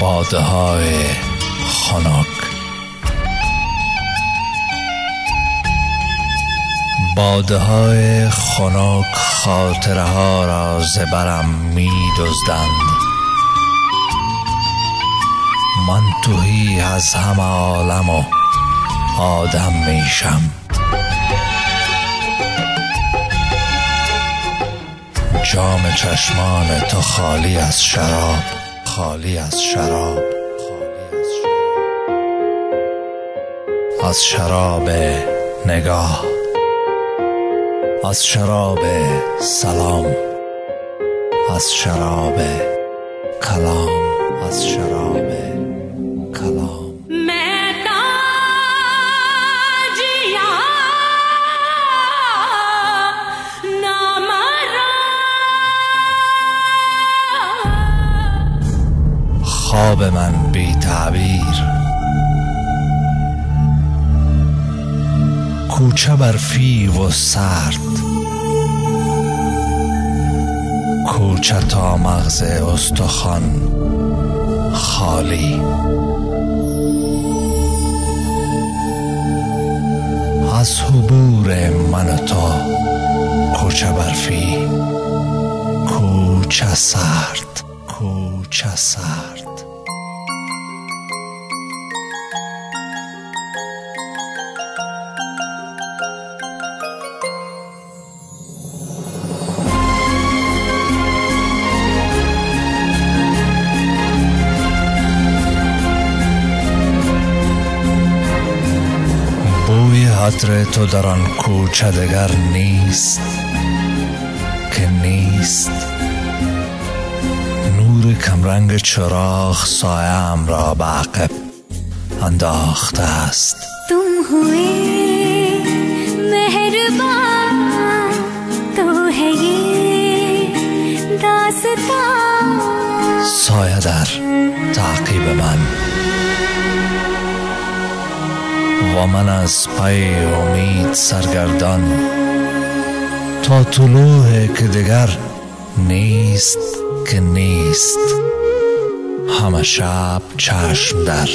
باده های خنک، باده های خنک خاطره ها را ز برم می دزدند. من تهی از همه عالم و آدم میشم. جام چشمان تو خالی از شراب، خالی از شراب، از شراب نگاه، از شراب سلام، از شراب کلام، از شراب کلام. خواب من بی تعبیر، کوچه برفی و سرد، کوچه تا مغز استخوان خالی. از حبور من و تو کوچه برفی، کوچه سرد، کوچه سرد. بوی عطر تو در آن کوچه دگر نیست که نیست. نور کمرنگ چراغ سایه‌ام را به عقب انداخته است. तुम हुए मेहरबान तो है ये दास्तान. سایه در تعقیب من و من از پی امید سرگردان تا طلوع که دگر نیست که نیست. همه شب چشم در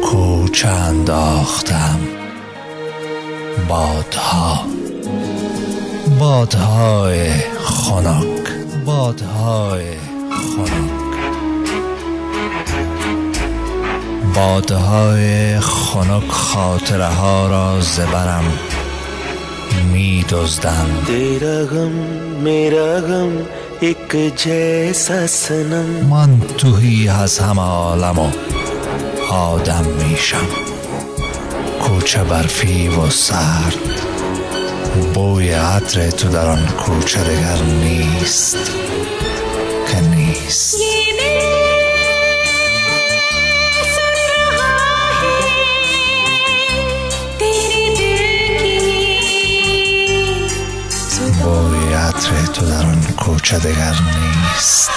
کوچه انداختم. بادها، بادهای خنک، بادهای خنک، بادهای خنک خاطره ها را ز برم می دزدند. تیرا غم میرا غم یک جیسا سنم. من تهی از همه عالم و آدم میشم. کوچه برفی و سرد، بوی عطر تو در آن کوچه دگر نیست که نیست. بوی عطر تو در آن کوچه دگر نیست.